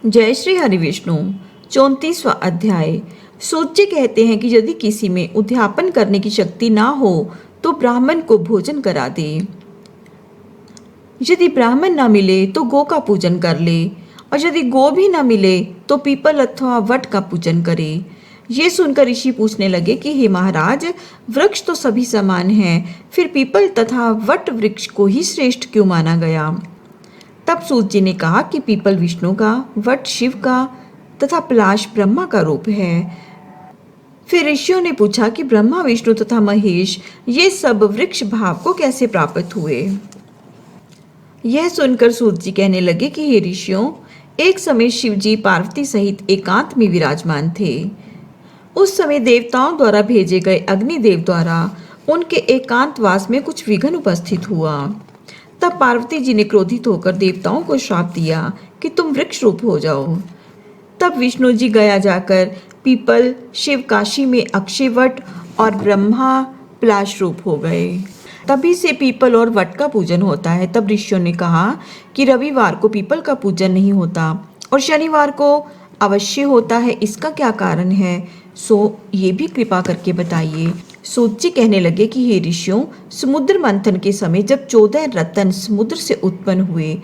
जय श्री हरि विष्णु। 34वां अध्याय। सूत जी कहते हैं कि यदि किसी में उद्यापन करने की शक्ति ना हो तो ब्राह्मण को भोजन करा दे। यदि ब्राह्मण ना मिले तो गौ का पूजन कर ले, और यदि गौ भी ना मिले तो पीपल अथवा वट का पूजन करे। ये सुनकर ऋषि पूछने लगे कि हे महाराज, वृक्ष तो सभी समान हैं, फिर पीपल तथा वट वृक्ष को ही श्रेष्ठ क्यों माना गया? तब सूत जी ने कहा कि पीपल विष्णु का, वट शिव का तथा पलाश ब्रह्मा का रूप है। फिर ऋषियों ने पूछा कि ब्रह्मा, विष्णु तथा महेश ये सब वृक्ष भाव को कैसे प्राप्त हुए? यह सुनकर सूत जी कहने लगे कि हे ऋषियों, एक समय शिव जी पार्वती सहित एकांत में विराजमान थे। उस समय देवताओं द्वारा भेजे गए अग्निदेव द्वारा उनके एकांतवास में कुछ विघ्न उपस्थित हुआ। तब पार्वती जी ने क्रोधित होकर देवताओं को श्राप दिया कि तुम वृक्ष रूप हो जाओ। तब विष्णु जी गया जाकर पीपल, शिव काशी में अक्षयवट और ब्रह्मा पलाश रूप हो गए। तभी से पीपल और वट का पूजन होता है। तब ऋषियों ने कहा कि रविवार को पीपल का पूजन नहीं होता और शनिवार को अवश्य होता है, इसका क्या कारण है? सो ये भी कृपा करके बताइए। सूत जी कहने लगे कि हे ऋषियों, समुद्र मंथन के समय जब 14 रत्न समुद्र से उत्पन्न हुए,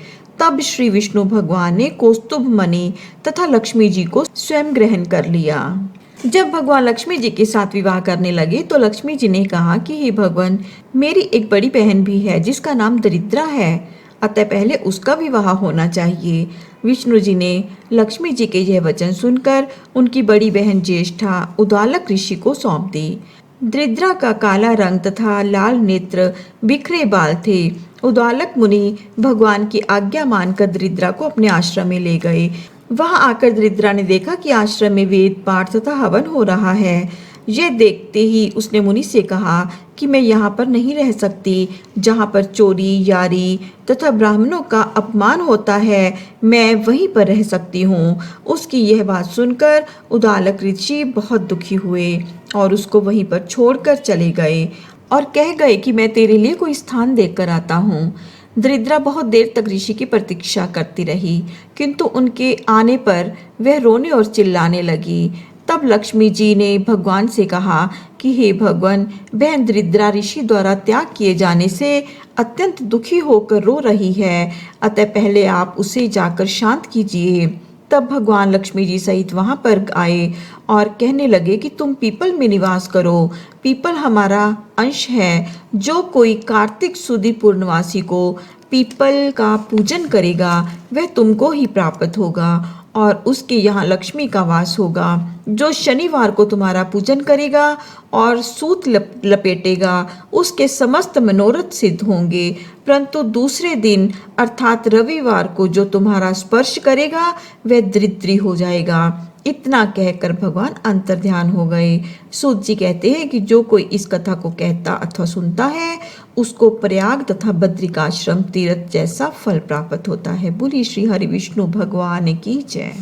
तब श्री विष्णु भगवान ने कौस्तुभ मणि तथा लक्ष्मी जी को स्वयं ग्रहण कर लिया। जब भगवान लक्ष्मी जी के साथ विवाह करने लगे तो लक्ष्मी जी ने कहा कि हे भगवान, मेरी एक बड़ी बहन भी है जिसका नाम दरिद्रा है, अतः पहले उसका विवाह होना चाहिए। विष्णु जी ने लक्ष्मी जी के यह वचन सुनकर उनकी बड़ी बहन ज्येष्ठा उद्दालक ऋषि को सौंप दी। दरिद्रा का काला रंग तथा लाल नेत्र, बिखरे बाल थे। उद्दालक मुनि भगवान की आज्ञा मानकर दरिद्रा को अपने आश्रम में ले गए। वहां आकर दरिद्रा ने देखा कि आश्रम में वेद पाठ तथा हवन हो रहा है। यह देखते ही उसने मुनि से कहा कि मैं यहाँ पर नहीं रह सकती, जहाँ पर चोरी, यारी तथा ब्राह्मणों का अपमान होता है, मैं वहीं पर रह सकती हूँ। उसकी यह बात सुनकर उद्दालक ऋषि बहुत दुखी हुए और उसको वहीं पर छोड़कर चले गए और कह गए कि मैं तेरे लिए कोई स्थान देखकर आता हूँ। दरिद्रा बहुत देर तक ऋषि की प्रतीक्षा करती रही, किंतु उनके आने पर वह रोने और चिल्लाने लगी। तब लक्ष्मी जी ने भगवान से कहा कि हे भगवान, बहन दरिद्रा ऋषि द्वारा त्याग किए जाने से अत्यंत दुखी होकर रो रही है, अतः पहले आप उसे जाकर शांत कीजिए। तब भगवान लक्ष्मी जी सहित वहां पर आए और कहने लगे कि तुम पीपल में निवास करो। पीपल हमारा अंश है। जो कोई कार्तिक सुदी पूर्णवासी को पीपल का पूजन करेगा वह तुमको ही प्राप्त होगा और उसके यहाँ लक्ष्मी का वास होगा। जो शनिवार को तुम्हारा पूजन करेगा और सूत लपेटेगा उसके समस्त मनोरथ सिद्ध होंगे, परंतु दूसरे दिन अर्थात रविवार को जो तुम्हारा स्पर्श करेगा वह दरिद्री हो जाएगा। इतना कहकर भगवान अंतर्ध्यान हो गए। सूत जी कहते हैं कि जो कोई इस कथा को कहता अथवा सुनता है उसको प्रयाग तथा बद्रिकाश्रम तीर्थ जैसा फल प्राप्त होता है। बोलिए श्री हरि विष्णु भगवान की जय।